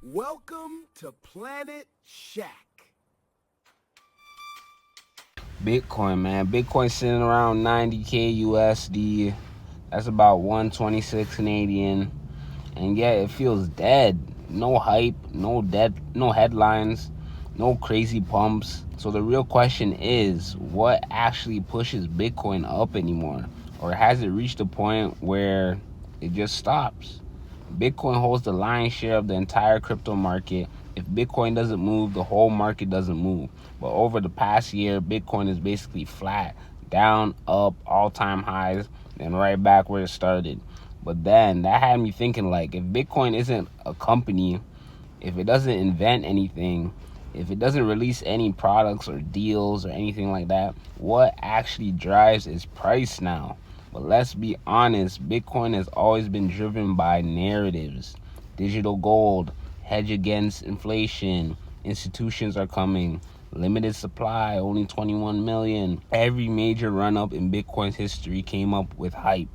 Welcome to Planet Shack. Bitcoin, man. Bitcoin sitting around 90K USD. That's about 126 Canadian. And yet it feels dead. No hype, no headlines, no crazy pumps. So the real question is, what actually pushes Bitcoin up anymore? Or has it reached a point where it just stops? Bitcoin holds the lion's share of the entire crypto market. If Bitcoin doesn't move, the whole market doesn't move. But over the past year, Bitcoin is basically flat, down, up, all-time highs, and right back where it started. But then that had me thinking, like, if Bitcoin isn't a company, if it doesn't invent anything, if it doesn't release any products or deals or anything like that, what actually drives its price now? But let's be honest, Bitcoin has always been driven by narratives. Digital gold, hedge against inflation, institutions are coming, limited supply, only 21 million. Every major run up in Bitcoin's history came up with hype.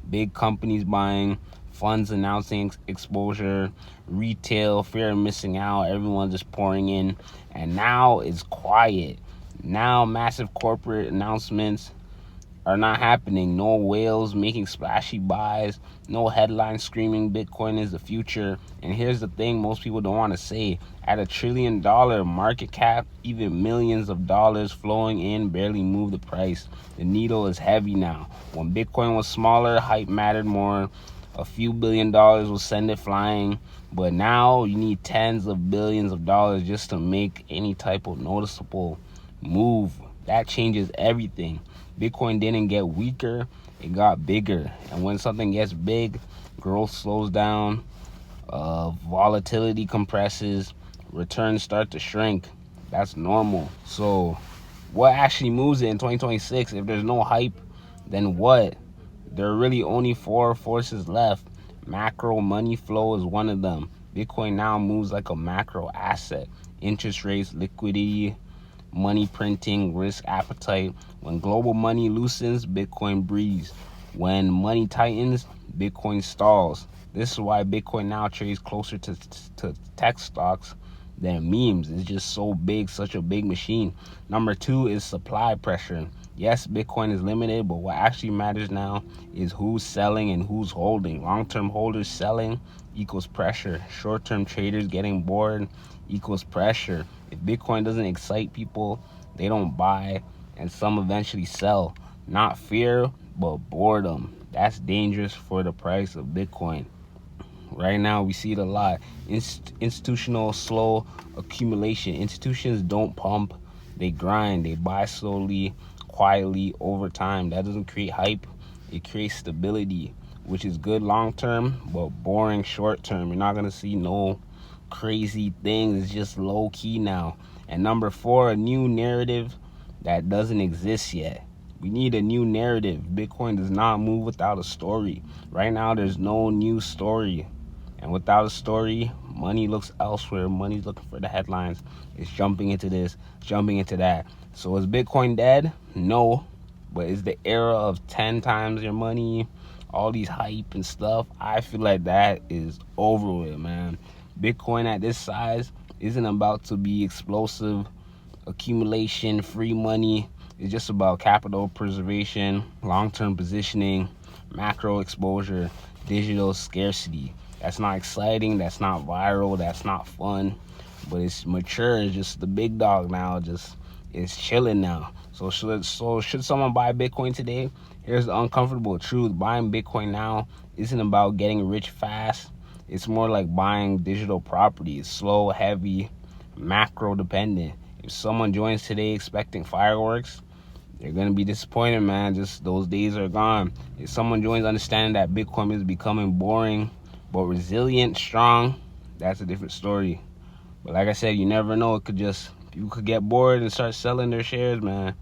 Big companies buying, funds announcing exposure, retail, fear of missing out, everyone just pouring in. And now it's quiet. Now massive corporate announcements are not happening. No whales making splashy buys, no headlines screaming Bitcoin is the future. And here's the thing most people don't want to say. At $1 trillion market cap, even millions of dollars flowing in barely move the price. The needle is heavy now. When Bitcoin was smaller, hype mattered more. A few $1 billion will send it flying. But now you need tens of billions of dollars just to make any type of noticeable move. That changes everything. Bitcoin didn't get weaker, it got bigger. And when something gets big, growth slows down, volatility compresses, returns start to shrink. That's normal. So what actually moves it in 2026? If there's no hype, then what? There are really only four forces left. Macro money flow is one of them. Bitcoin now moves like a macro asset. Interest rates, liquidity, money printing, risk appetite. When global money loosens, Bitcoin breathes. When money tightens, Bitcoin stalls. This is why Bitcoin now trades closer to tech stocks than memes. It's just so big, such a big machine. Number two is supply pressure. Yes, Bitcoin is limited, but what actually matters now is who's selling and who's holding. Long-term holders selling equals pressure. Short-term traders getting bored equals pressure. If Bitcoin doesn't excite people, they don't buy, and some eventually sell. Not fear, but boredom. That's dangerous for the price of Bitcoin. Right now, we see it a lot. Institutional slow accumulation. Institutions don't pump, they grind, they buy slowly, quietly over time. That doesn't create hype, it creates stability, which is good long term, but boring short term. You're not gonna see no crazy things, it's just low key now. And number four, a new narrative that doesn't exist yet. We need a new narrative. Bitcoin does not move without a story. Right now, there's no new story. And without a story, money looks elsewhere. Money's looking for the headlines. It's jumping into this, jumping into that. So is Bitcoin dead? No. But is the era of 10 times your money, all these hype and stuff, I feel like that is over with, man. Bitcoin at this size isn't about to be explosive accumulation, free money. It's just about capital preservation, long-term positioning, macro exposure, digital scarcity. That's not exciting, that's not viral, that's not fun, but it's mature. It's just the big dog now, just it's chilling now. So should someone buy Bitcoin today? Here's the uncomfortable truth. Buying Bitcoin now isn't about getting rich fast. It's more like buying digital property. It's slow, heavy, macro dependent. If someone joins today expecting fireworks, they're gonna be disappointed, man. Just those days are gone. If someone joins understanding that Bitcoin is becoming boring but resilient, strong, that's a different story. But like I said, you never know. It could just people could get bored and start selling their shares, man.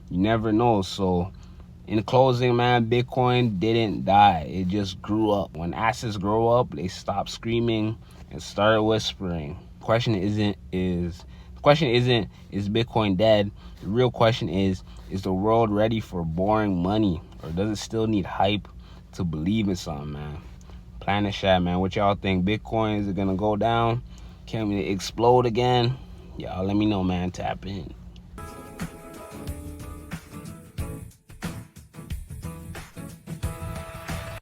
You never know. So in closing, man, Bitcoin didn't die. It just grew up. When assets grow up, they stop screaming and start whispering. The question isn't is Bitcoin dead? The real question is the world ready for boring money, or does it still need hype to believe in something, man? Planet Chat, man. What y'all think? Bitcoin, is it gonna go down? Can we explode again? Y'all let me know, man. Tap in.